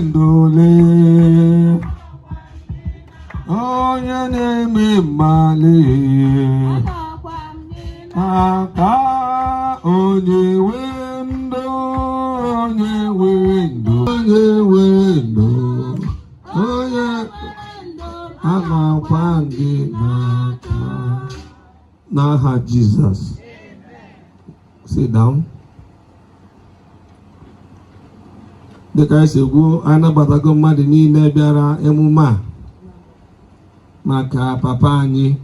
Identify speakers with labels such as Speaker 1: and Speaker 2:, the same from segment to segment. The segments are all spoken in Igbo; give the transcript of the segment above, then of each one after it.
Speaker 1: ndole onye na-eme mmali aka onye nwe ndụ onye nwe ndụ onye nwe ndụ onye amakwa gị n'aka n'aha Jesus. Sit down. Dịka esi ekwu, anyị nabatago mmadụ niile bịara emume a maka papa anyị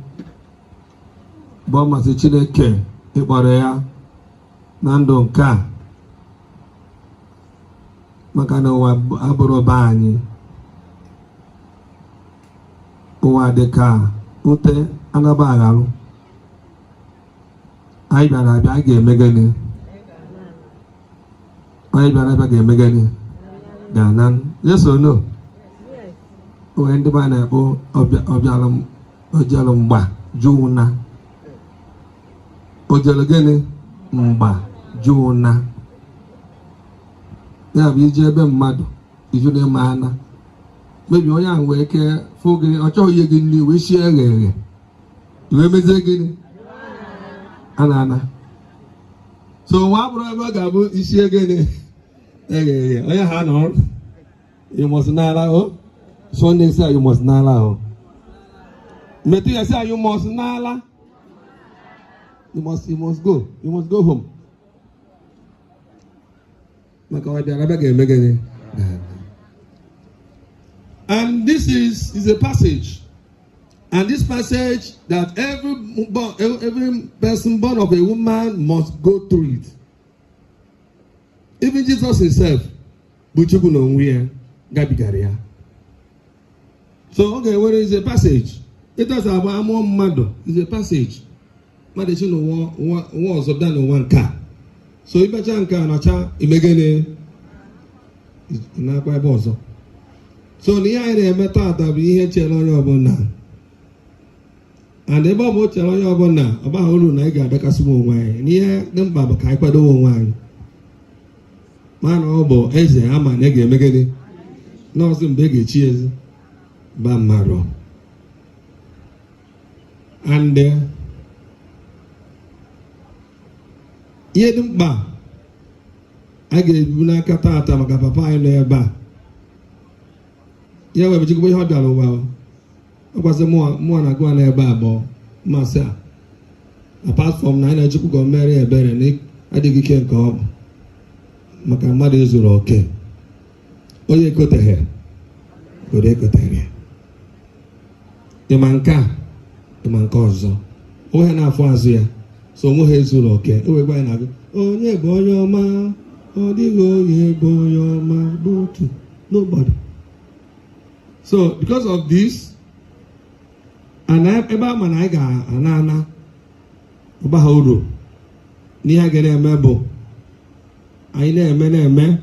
Speaker 1: bụ ọmasị Chineke ịkpọrọ ya na ndụ nke a, maka na ụwa abụrụ be anyị. Ụwa dịka ute anaba agharụ. Anyị bịara abịa, anyị ga-eme gịnị? Anyị bịara abịa ga-eme gịnị? Ganan. Yes or no? Onye ndị be na-ekpo ọbịalụ mgba jụụ na ojelu gịnị? Mgba jụụ na. Ya bụ iji ebe mmadụ iju na-eme ana mebi onye ahụ wee ke fụ gị, ọ chọghị ihe gị nri wee sie eghe eghe wee mezie gịnị? Ana. So nwa abụrụ ebe ọ ga-abụ isi gịnị? Eghe eghe. Onye ha nọ ọrụ. You must nala o. Sunday say you must nala o. Metu ya say you must nala. You must go. You must go home. And this is a passage. And this passage that every person born of a woman must go through it. Even Jesus himself, Buchuku no where Gabigaria. So okay, where is the passage? It does have one mado. It's a passage. Madeshino was of done one car. So if a chanka and a cha, imegene is not quite bozo. So the idea method be here chelon yobona. And the Bobo chelon yobona about Ulu Naga Bekasumo wine. Near them Baba Kaipado wine. Man obo eze ama nege megede. No some big cheers. Bamaro. And Yedumba. I gave Bunakata maka papa in there ba. Yeah, we go hot down well. It was a more na go on there babo. Massa. Apart from 9 I go marry a better Nick. I think you can come. Maka mmadụ ezuru oke. Onye ekoteghe godo ekoteghe. Ịma nke a, ịma nke ọzọ. Onye na-afụ azụ ya, so onwe ha ezuru oke. O wegwa ya na-agụ, onye bụ onye ọma, ọ dịghị onye bụ onye ọma, bụ otu, nobody. So because of this, ebe ama na anyị ga-ana ọba ha uru n'ihe a ga-eme bụ I na-eme.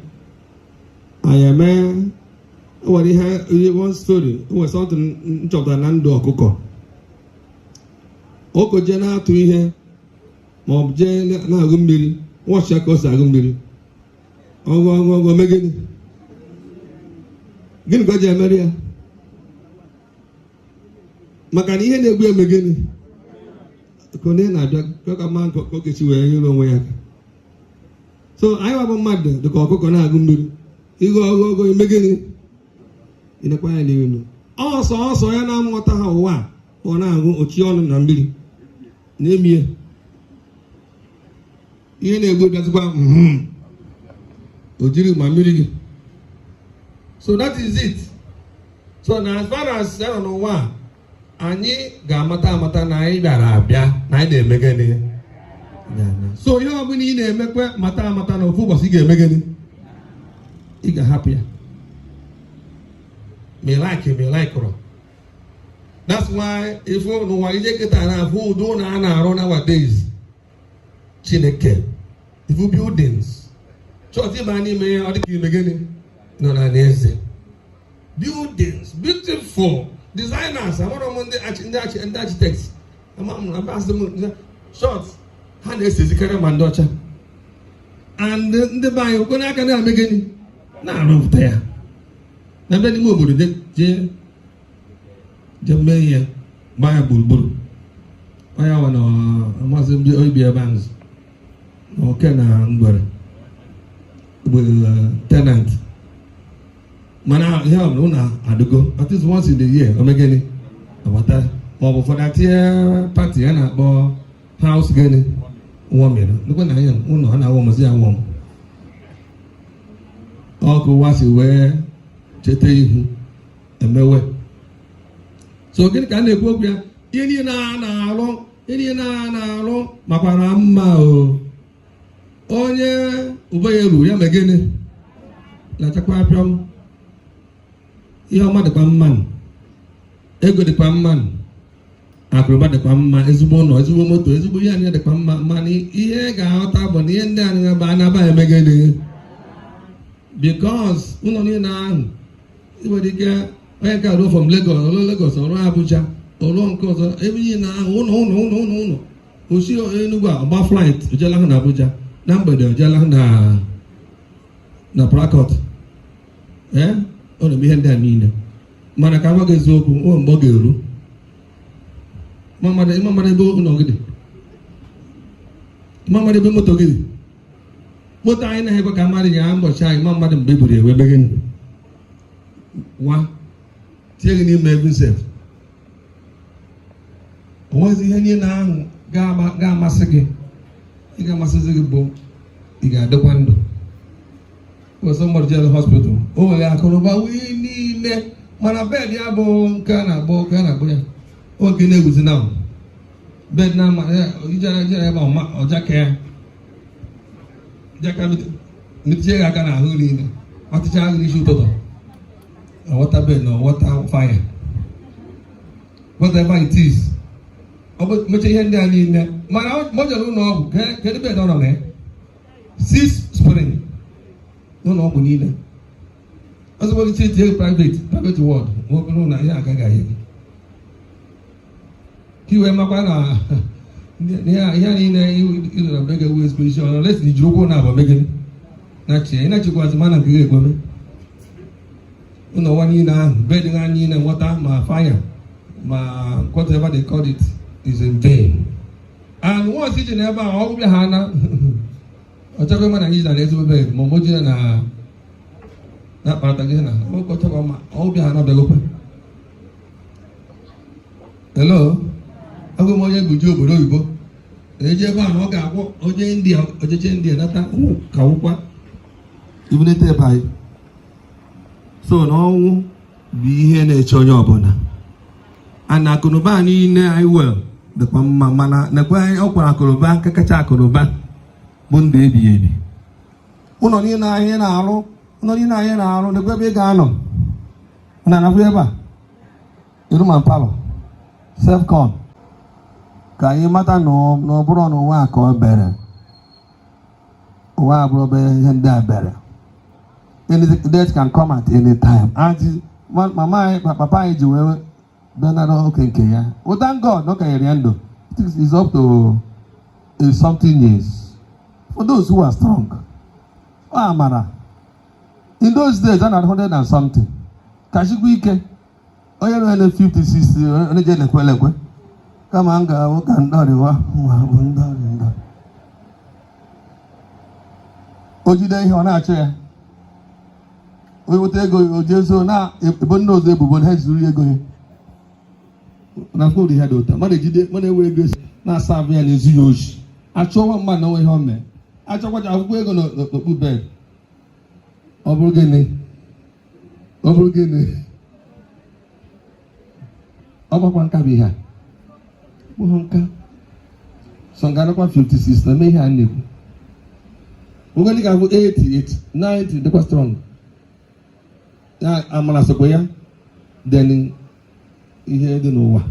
Speaker 1: I am what he had one story. It was something of the Nando Coco. Oko Jena to here, Mob Jen Nagumbiri, what Shakos Agumbiri. Oh, Megan. Gil Gaja Maria Macani and the Megan. Conena, Cocaman, Cocachu, you know where. So I have a mother, the Coca-Cola Gumbi. You go Megan in a quiet new. Also, I am what I have one, or now Ochion and Billy. Name ye. You ain't good as well. Ojiri Mamili. So that is it. So now as far as I don't know why, Ani Gamata Mata Naida Rabia, Naide Megani. So you have been in a Mekwe Mata no Fubas, he get Megani. He get happier. Me like her. That's why if you know why you get an who don't run nowadays. Chineke. If you buildings. So if you buy me or the beginning, no, buildings, beautiful designers. I want to the architects. I'm asking them shots. And this is the kind of mandocha. And the buy, when I can make any. Now, over there. na be n'ime obodo je mee ihe gbaa gburugburu onye awa na amasị ndị obi ebe ahụ na oke na ngwere bụ tenant mana ihe ọ bụla ụlọ adịgo at least once in the year omegeni agbata ma ọ bụ ụfọdụ atinye pati a na-akpọ house gịnị warming dịkwa na anya ụlọ a na-awọ mụzi awọ ọkụ wasi wee cheta ihu emewe so gịnị ka a na-ekwu okwu ya ihe niile a na-arụ makwara mma o onye ube ya ruru ya megịnị lachakwa apịọm ihe ọma dịkwa mma ego dịkwa mma akụrụba dịkwa mma ezigbo ụlọ ezigbo moto ezigbo ihe anyị dịkwa mma mana ihe ga-aghọta bụ na ihe ndị anyị ba anabaghị emegịnị because ụlọ niile ahụ nwere ike onye nke ruo from Lagos ọrụ Abuja ọrụ nke ọzọ ebe niile ahụ ụlọ osi Enugwu agba flight ojela ha na Abuja na mgbede ojela ha na Port Harcourt ọ na-eme ihe ndị a niile mana ka agwa gị eziokwu o mgbe ọ ga-eru mmadụ ebe ụlọ gị dị mmadụ ebe moto gị dị moto anyị na-ekwe ka mmadụ ya mbọchị anyị mmadụ mgbe eburu ewe ebe gị wa tinye gị n'ime ebe nsef o nwezi ihe niile ahụ ga-amasị gị ị ga-amasịzi gị bụ ị ga-adịkwa ndụ wesọ mmadụ jere hospital o nwere akụrụba wee niile mana bed ya bụ nke a na-agbọ ya oge na-eguzi na bed na ijere ebe ọjaka ya jaka metinye gị aka n'ahụ niile ọtịcha gị n'isi ụtụtụ water bed na water fire whatever it is ọ bụ meche ihe ndị a niile mana ọ jere ụlọ ọgwụ kedu bed ọ nọ na ya 6 spring n'ụlọ ọgwụ niile ọzọ gị tie private ward nwoke na ihe agaghị ahịa gị ka iwee makwa na ihe niile ịlụ na mega wee spiritual lesi jiri ụkwụ na abụ megị na chi ị na-achịkwazi mana nke ga-ekweme ụlọ nwa niile ahụ bed ha niile nwata ma fire ma whatever they call it is in vain and once iji na ebe ahụ ọgwụ bịa ha na ọchọkwa mana anyị na ezigbo bed ma ọ jire na akpata gị na ọchọkwa ma ọgwụ bịa ha na ọbịagokwe hello agụ m onye guji obodo oyibo eji ebe ahụ ọ ga-agwọ onye India ọchịchị India nata ka wụkwa ibunete ebe anyị so na ọnwụ bụ ihe na-eche onye ọbụla a na akụnụba niile anyị wel dịkwa mma mana nekwe ọ kwara akụnụba nke kacha akụnụba bụ ndụ ebighị ebi ụlọ niile anyị na-arụ nekwe ebe ị ga-anọ na anafụ ebe a iruman palọ self-con ka anyị mata na ọ bụrụ n'ụwa ka ọ bere ụwa abụrụ ebe ihe ndị a bere death can come at any time and mama anyị papa anyị ji wee benara oke nke ya well thank God no kenyere ya ndụ it is up to something years for those who are strong ọ amara in those days a na 100 and something kachikwa ike onye nọ na 50 60 onye je lekwe kama m ga-awụ ka ndọrịwa bụ ndọrị o jide ihe ọ na-achọ ya onye weta ego o jezo na ebo ndị ọzọ ebubo na ha zuru ego ya na fọdụ ihe dị ụta mmadụ ejide mmadụ ewe ego na-asa abụ ya na-ezu ya oji achọwa mmadụ na onwe ihe o mee achọkwacha akwụkwọ ego n'okpu bed ọ bụrụ gịnị ọ gbakwa nka bụ ihe a kpụrụ nka sọ ga-anakwa 56 na mee ihe a na-ekwu ogene ga-abụ 88 90 dịkwa strong ya amara sokwa ya then ihe dị n'ụwa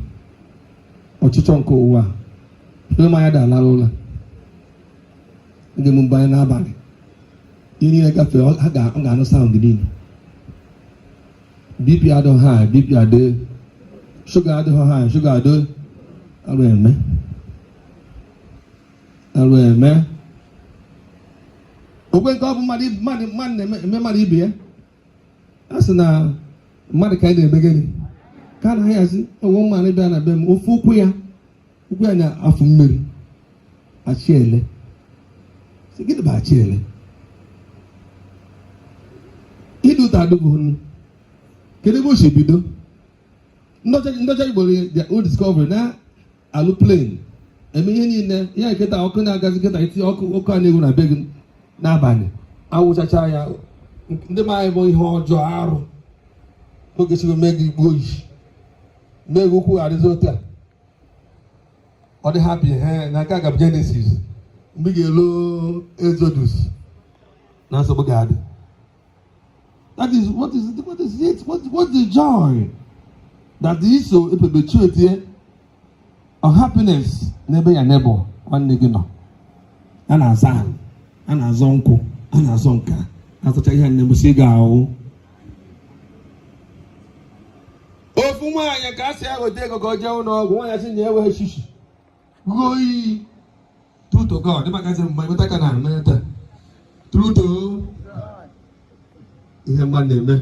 Speaker 1: ọchịchọ nke ụwa ihe mmanya dị alala ụla ndị mgbe anyị n'abalị ihe niile gafee ọ ga-anụ saụndụ niile BP adịghị high BP adị sugar adịghị high sugar adị arụ eme ogwe nke ọ bụ mmadụ na-eme mmadụ ibe ya a sị na mmadụ ka anyị na-eme gịnị ka a na-ahazi ewe mmanụ bịa na be m ofe ụkwụ ya na-afụ mmiri achiele gịnị bụ achiele ịdị ụtọ adịbụ nnu kedu ebe o si bido ndọcha Igbo their own discovery na alụ plane eme ihe niile ya nkịta ọkụ na-agazi nkịta itinye ọkụ a na-ewu na be gị n'abalị awụchacha ya ndị mmadụ bụ ihe ọjọọ arụ oge siri mee gị igbo oyi mee gị ukwu adịzi otu a ọ dị happy na nke aga Genesis mgbe ị ga-elo Exodus na nsogbu ga-adị. That is what is it? What's the joy that is so perpetuate of happiness n'ebe ya nebo nwanne gị nọ a na-aza a na-azọ nkwụ a na-azọ nka na-azacha ihe nnebusi ị ga-ahụ ofu nwaanyị ka a sị ya gote ego ka o jee ụlọ ọgwụ nwaanyị sị na enweghị shishi ruo iyi true to God maka sị mgbe nweta ka na taa true to ihe mmadụ na-eme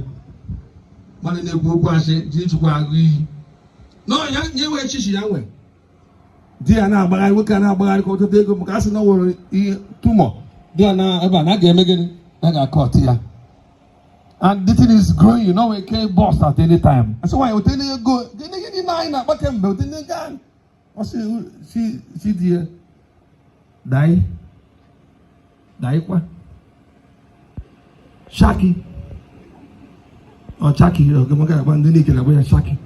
Speaker 1: mmadụ na-ekwu okwu asị ji ijikwa agụ iyi n'ọnya nye enweghị shishi ya nwe di ya na-agbagharị nwoke a na-agbagharị ka ọtụtụ ego maka a sị na ọ nwere ihe tumọ di ya na ebe a na ga-eme gịnị na ga-akọt ya. And the thing is growing, you know, we can't bust at any time. And so why you tell you go, you know, but can build in the gun. I say, she dear, die what? Shaki or Chaki, or Shaki.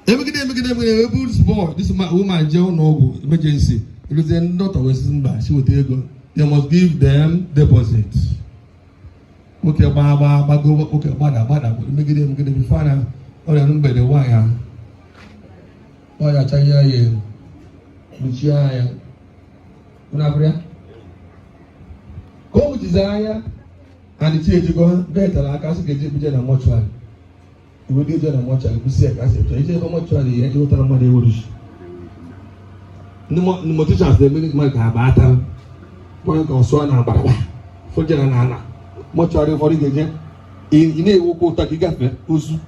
Speaker 1: Every day, this boy, this woman, Joe Noble, emergency. It was then not always she would go. They must give them deposits. Okay, Baba, go, okay, Bada, make them get the final, or the number the wire. Why I tell you, Lucia, Unabria. Go with desire, and the change go better like us get it a mortuary. You will do a mortuary, you see, I said, you have a mortuary, and you tell them what they wish. No more teachers, they make my battle. One can swan and Baba, for Janana. Mortuary for the in a woko takigafe, Usu.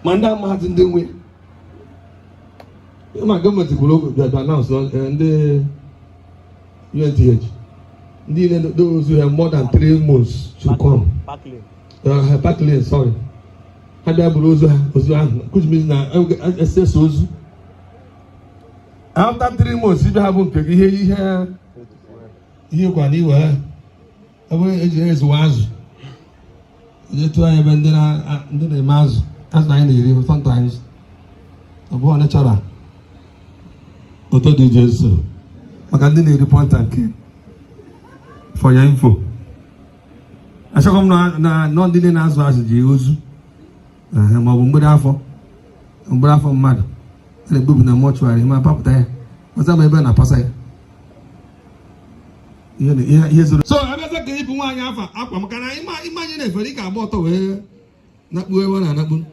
Speaker 1: Manda Martin the way. My government will that announced and the UNTH. Those who have more than 3 months should come. Partly, sorry. Which means now, after 3 months, if you haven't here, you can anywhere. Is was the two I even did a mass as I need sometimes. A boy natural. What do you just so? I can't do the point and keep for your info. I shall come not didn't answer as you use. I'm a bravo mother. And a book in the mortuary, my papa there. What's that my banner passay? So I'm not going to one yafa. Can I imagine if I got bought away? Not where one and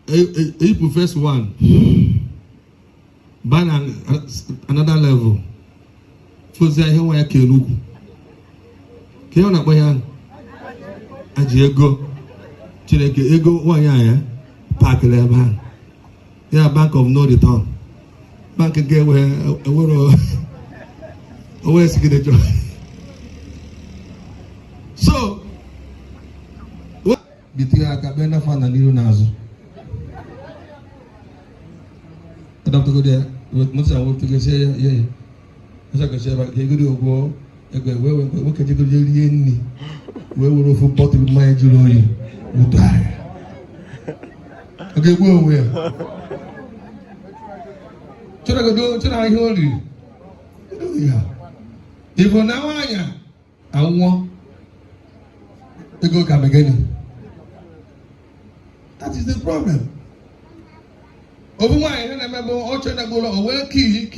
Speaker 1: April 1st one. Ban another level. For the here where Enugu. Kiona Boyan. Ajiego. Chineke ego one ya. Park level. Yeah, bank of no return. Bank again where always get a job. So, what? Between a cabana fan and you nazo. I don't go there. Most I want to say, yeah. As I can say, but you go go. What can you do? Where will you put my jewelry? You die. Okay, where? Should I go? Should I hold you? Yeah. If now I want to go come again. That is the problem. Over why I remember Ochena or where key,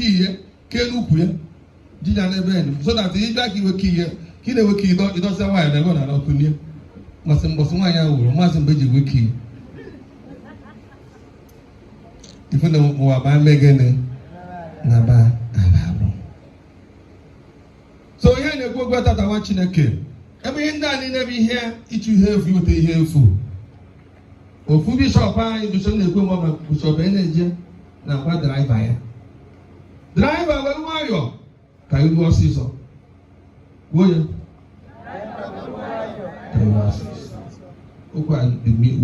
Speaker 1: Kenuku, did I never so that the back you were key, never key, it doesn't why I never know. Mustn't was my hour, mustn't be wiki. If you know what I'm making, Naba. So here you go that I want Chineke. Every day in every here, it you have you the here food. Or food bishop, I do some of Bishop Energy. Now, what driver? Driver, where are you? Can you do a season? William? We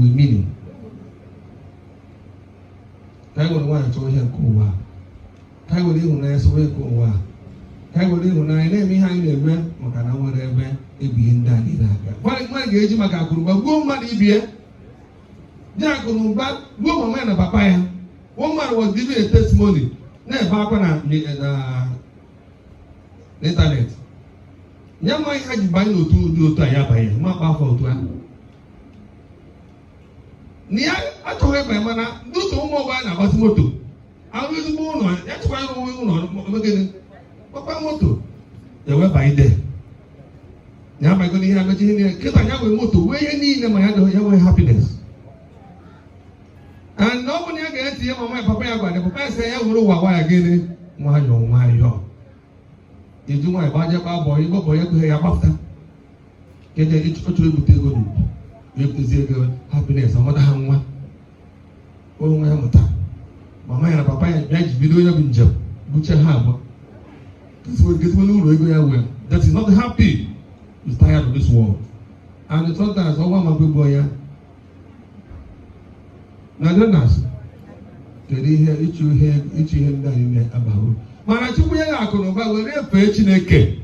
Speaker 1: meaning. Kai will want to hear Kuwa. Kai will even ask where Kuwa. Kai will even name behind the man, or can I whatever it be in Danny. What my gauge Makakuba, go money beer. Jacoba, go man of papaya. One man was giving a testimony. Never happen at the internet. Young man had to buy no to Tayabay, my powerful to him. Nia, I told him, my man, do to mobile about moto. I was born on that's why we on beginning. Papa moto. They were by there. Now, my God, have a genius. Because I have a moto. Where you need them, I have happiness. And nobody again see my papa. The papa say, I will know why again. Why, yo. You do my budget, boy, you go boy, you hear after. Get the each to go. You have to see happiness. I'm not hungry. Oh, my mother. Mama and papa and judge video of job. Butcher harbor. This will get well. That is not happy. He's tired of this world. And sometimes I want my big boy. Now, don't ask. Did he hear each you him that in there about? Man, I took me a could about where they're fetching a cake.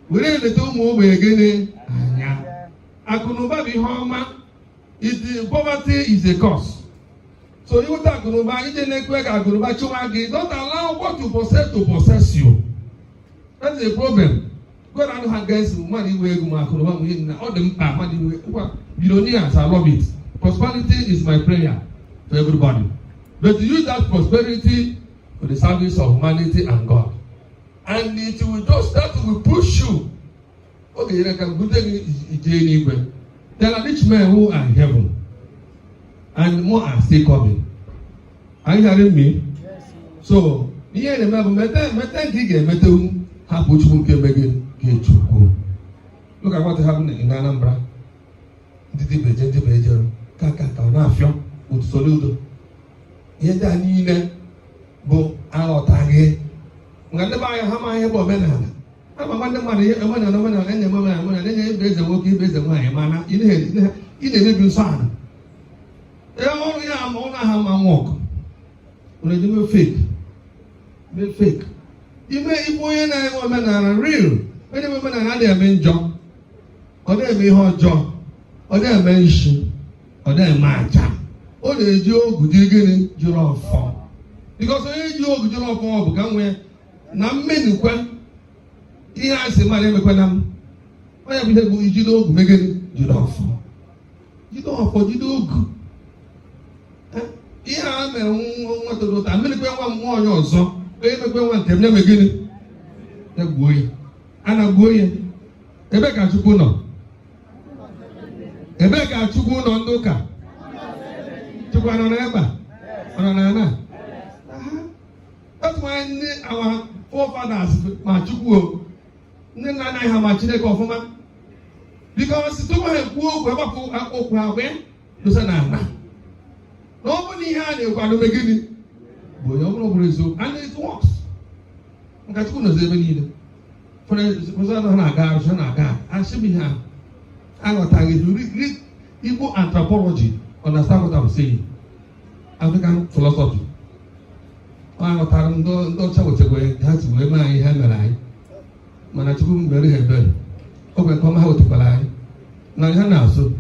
Speaker 1: We're in the tomb over again. I could not be home. Poverty is a cause. So you talk about it, don't allow what you possess to possess you. That's a problem. God, I don't have guys money where you all the money. Billionaires, I love it. Prosperity is my prayer to everybody. But to use that prosperity for the service of humanity and God. And it will just start to push you. Okay, you can put it. There are rich men who are in heaven. And more are still coming. Are you hearing me? Yes. So, here remember, look at what happened in Anambra. Fake. You may if women are real. When the women are there, main job, or they may hot job, or they may shoot, or they may jam, or they do good digging, you know, form. Because when you go to your form, become where Namen, he has a man, why have you do making you don't fall? You don't fall, you do good. Here I am, what to do. I'm going to go one more or so. Ebe kwe wan tem nyame gini na gboye ana gboye ebe ka chukwu no ndoka chukwu no na eba ona na na that's why our forefathers ma chukwu nne na na ha ma Chineke ofuma because to ma ekwu okwu eba ko okwu awe do sa na na no bo ni ha na ekwu ado megini. And it works. I couldn't say any. For I should be here. I got target to read Igbo anthropology. Understand what I'm saying? African philosophy. I got target don't tell what you're going to have to wear my hand. Manachum very heavy. Open come out to Palai. Now, so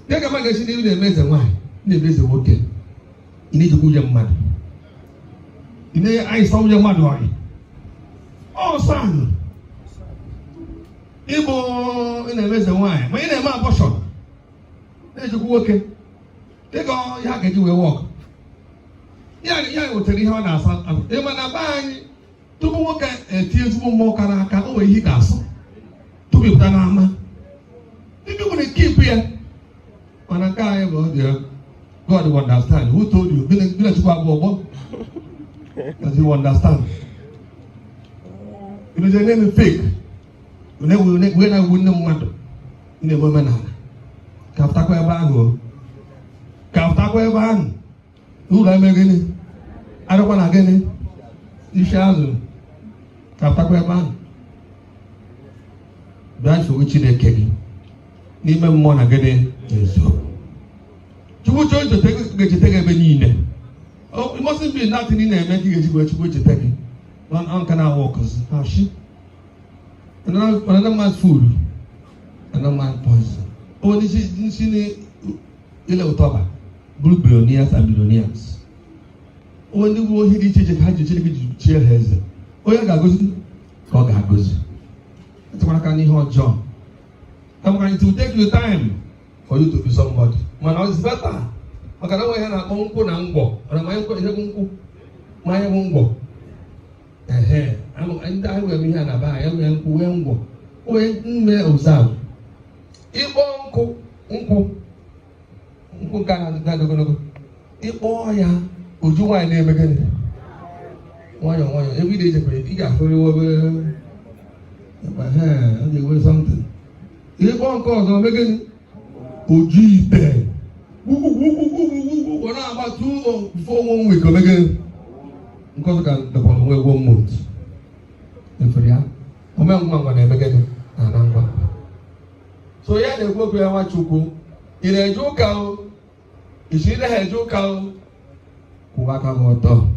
Speaker 1: take a magazine in the mess and why? They busy working. You need to go young man. I saw your mother. Oh, son. Ibo in a mess of wine. My name is Boshon. There's a working. Take all you can do a walk. Yeah, will tell you how that's not. They want to buy to work at tears more can over he castle. To be Panama. If you want to keep here, when a guy about there, God will understand. Who told you? Village Bobo. Because you understand. It is a name fake. When I wouldn't want to. in a woman. Kaftakwe Bango. Kaftakwe Bang. Who am I getting? I don't want to get it. You shall. Kaftakwe Bang. That's which they came. Nima Mona getting. You would join to take a benine. Oh, it mustn't be nothing in there making a to take it. On canal walkers. How she? Another man's food. Another man's poison. Oh, this is in a toba. Blue billionaires and billionaires. Oh, the war he did had to cheer his. Oh, yeah, goes. God goes. That's what I can hear, John. I'm going to take your time for you to be somebody. Man, it's better. I can't wait and uncle Nambo. And my uncle is a uncle. My uncle. I'm dying with me and I buy a uncle. When me observe. If uncle can't go. If all ya, would you want name again? Why, every day you got for you. They will something. If uncle are making Orji there. When I'm about 2 or 4 1 week again. Because the one way 1 month. And for ya, I'm going to begin. So, yeah, they go to our chuku. In a joke out, you see the head joke out. Wakamoto.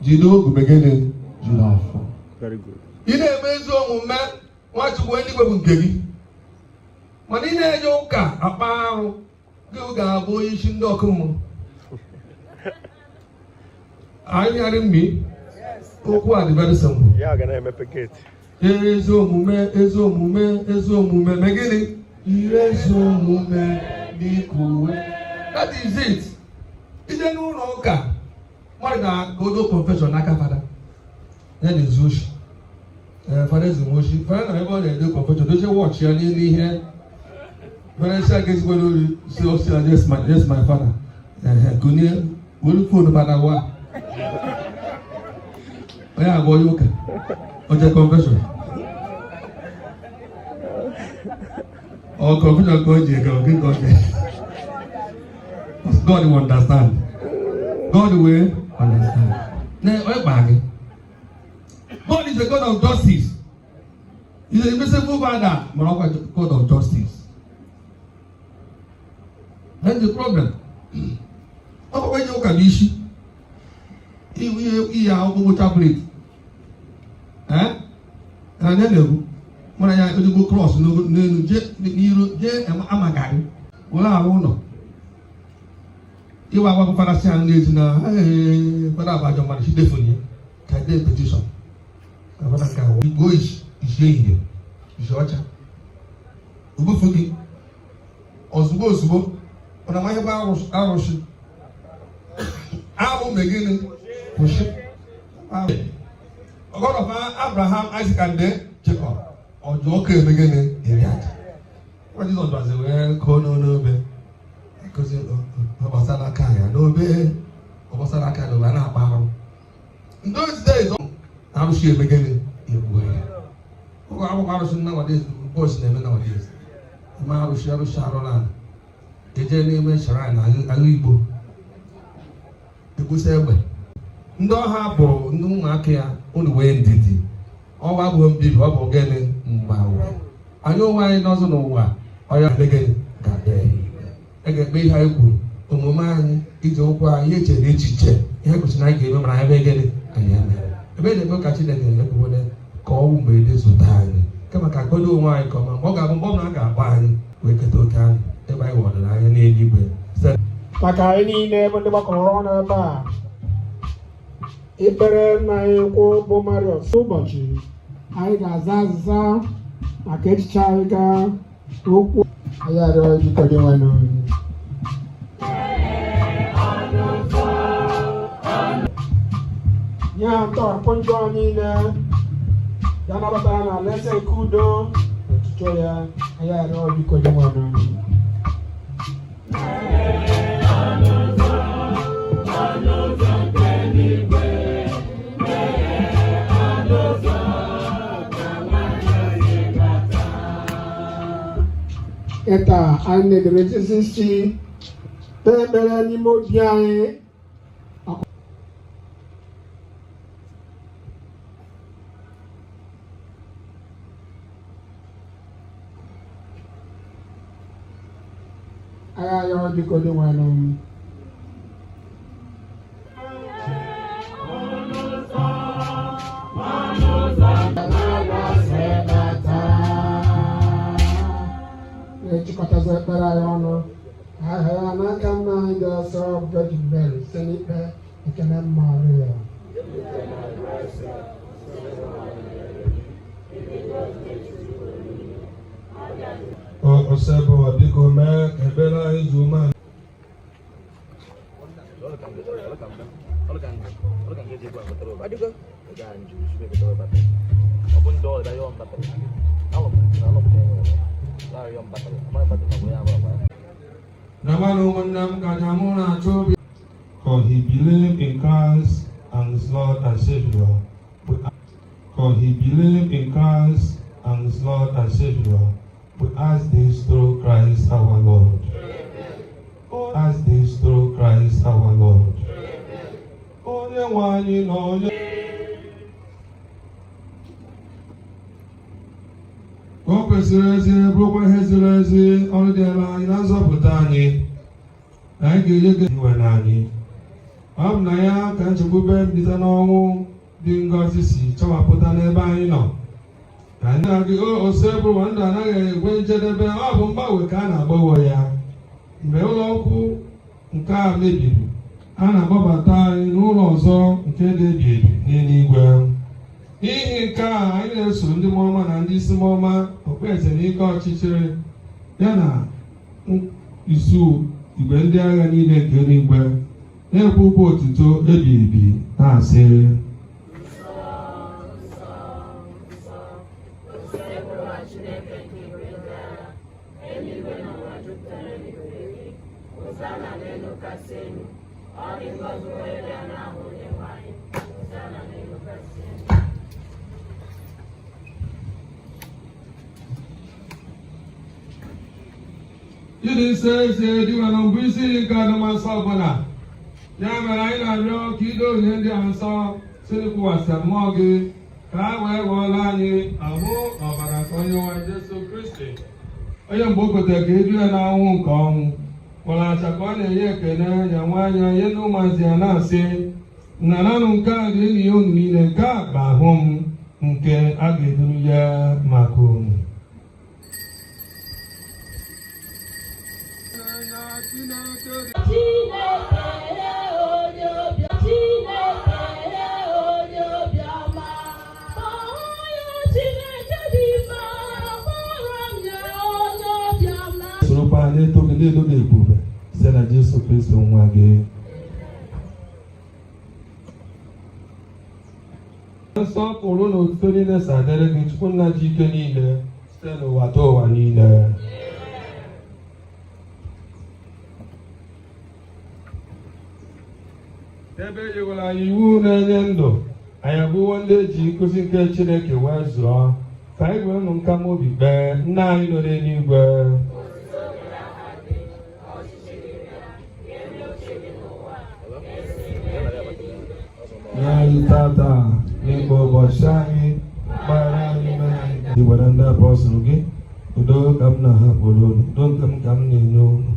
Speaker 1: Jido beginning, July 4.
Speaker 2: Very good.
Speaker 1: In a maison, man, what you went to get. Manina Yoka, a bow, Goga, boyish in Dokumo. Are you hearing me? Oh, what very simple.
Speaker 2: Yeah, I'm going to have a packet.
Speaker 1: Ezo mume, Megini. Ezo mume, Nikuwe. That is it. Is there no Oka? Why not go to confession like a father? Then is Zushi. Father is Zushi. Father, everybody do confession. Don't you watch your lady here? When I say against what you say, yes, my father. Kunia, will you phone about what? Yeah, boy, you okay? On the confession. Or confession, go God will understand. God will understand. Now, God is a God of justice. He's a merciful Father, but also a God of justice. That's the problem. How about you can issue? You have to tablet. And then when I go cross, no, Amagari. Well, I won't know. You are one for a sound is now. Hey, but about your money, she definitely can do petition. I want to go is here. You shall watch her. Ubufuki. Osbo. When I have hours, I will begin push it. God of Abraham, Isaac, and Jacob. Or Joker beginning in that. What is on the way? No, because Obasana Kaya, no be Obasana Kaya, no Anamalu. In those days, I'm sure beginning in way. Oh, I was nowadays, boys never nowadays. Maruis, Sharon. The name Sharon, Alibo. The Busebe. No harbor, no Makia, only way in Didi. All I won't be rubber getting Mbawa. I know why I don't know why. I am beginning that day. I get me high cool. Oman is over yet a rich chair. Here was not given my beginning. I am. I made a book at it again. Call me this time. Come on, I go do wine. Come on, walk up and bomb like a wine. Wake it to can. If I want to, I need you.
Speaker 3: Maka ini never the corona bar. Ibere na eko bo Maruis ụbọchị anyị ga-aza maka echiche anyị ga okwu anyị arịọ jikọrọ nwanne nye ntọrọpụ njọ niile ya nabatara na alaeze nke udo otuto ya anyị arịọ jikọrọ nwanne Eta ane de resisi pembele ni mo biae. Aya yo di ko de wanu. Chikota pera yono. I na kana ida so virgin belly. Senipe ikene Maria.
Speaker 1: Osebo abiko me ebela izuma. For he believed in Christ and his Lord and Savior. For he believed in Christ and his Lord and Savior. We ask this through Christ our Lord. Ask this through Christ our Lord. Only one you know. O kwesịrị ezi bụrụkwa ihe ziri ezi ọrụ dị ala anyị na nzọpụta anyị ga-enye gị iwe n'anyị. Ọ bụ na ya ka nchekwube mbite n'ọnwụ dị ngọzi si chọwapụta n'ebe anyị nọ. Ka anyị na-agị ose bụ ndụ anaghị ekwe njedebe, ọ bụ mgbanwe ka a na-agbanwe ya. Mgbe ụlọ okwu nke a mebiri, a na-agbabata anyị n'ụlọ ọzọ nke dị ebi ebi n'eluigwe. N'ihi nke a anyị na-eso ndị mmụọ na ndị isi mmụọ okpueze n'ike ọchịchịrị ya na isu igwe ndị agha niile nke eluigwe na-ekwu okwu otuto ebi ebi na-asị Jide se diwa na mbụ isi nke anụmanụ ọbụla. Ya mere anyị na-arịọ ka ido ihe ndị a nsọ sirikwuwasị mmụọ gị ka ha wee ghọọla anyị ahụ ọbara nke onye nwe Jesu Kristi. Onye mgbe o kwetara ka edu ya n'anwụ nke ọnwụ kpọrọ acha ka ọ na-enye ekele ya nwe anya nye na ụmụazị ya na-asị nnananụ nke a ga-enyi ya unu niile nke a bụ ahụ m nke a ga-eduru ya maka unu. Sorokwa n'eto gị n'elu ga-ebube site na Jesu Kristi nwa gị. Nsọpụrụ na otuto niile si adịrị gị Chukwu nna ji ike niile site n'ụwa ta ụwa niile. Ebe e nyewere anyị iwu na-enye ndụ, anyị abụwo ndị eji nkụzi nke Chineke wee zụọ, ka anyị wee nụ nkama obi kpee nna anyị nọ n'eluigwe. Nye anyị tata n'ịkpọ ụbọchị anyị, gbara anyị mmehie anyị. Iwere ndị apọstụl gị, udo ka m na ha kpọrọ unu, udo nke m ka m na-enye unu.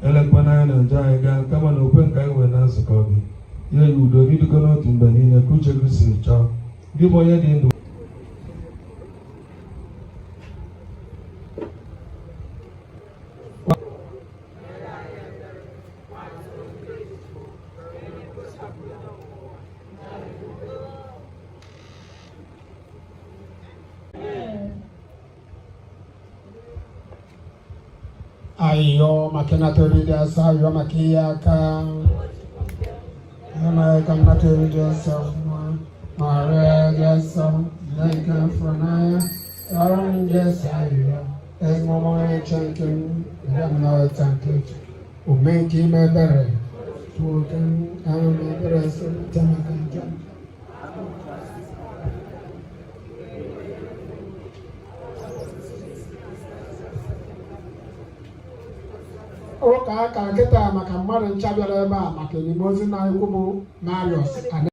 Speaker 1: Elekwana anyị na nje anyị gaa, kama na okwe nke anyị nwere na nzukọ gị. Nye ya udo n'idugo n'otu mgbe niile ka uche gị siri chọọ. Gị bụ onye dị ndụ.
Speaker 3: Ayo makena torida sa yo makia ka Yana kamna torida sa Mare jasa Laika franaya Aram jasa yo Es momo e chankin Yamna e chankin Umenki me bere Tuken Ayo me bere sa Tamakan jan ụka aka nkịta maka mmadụ ncha bịara ebe a maka elimozu na-ekwu bụ Maruis Aneke.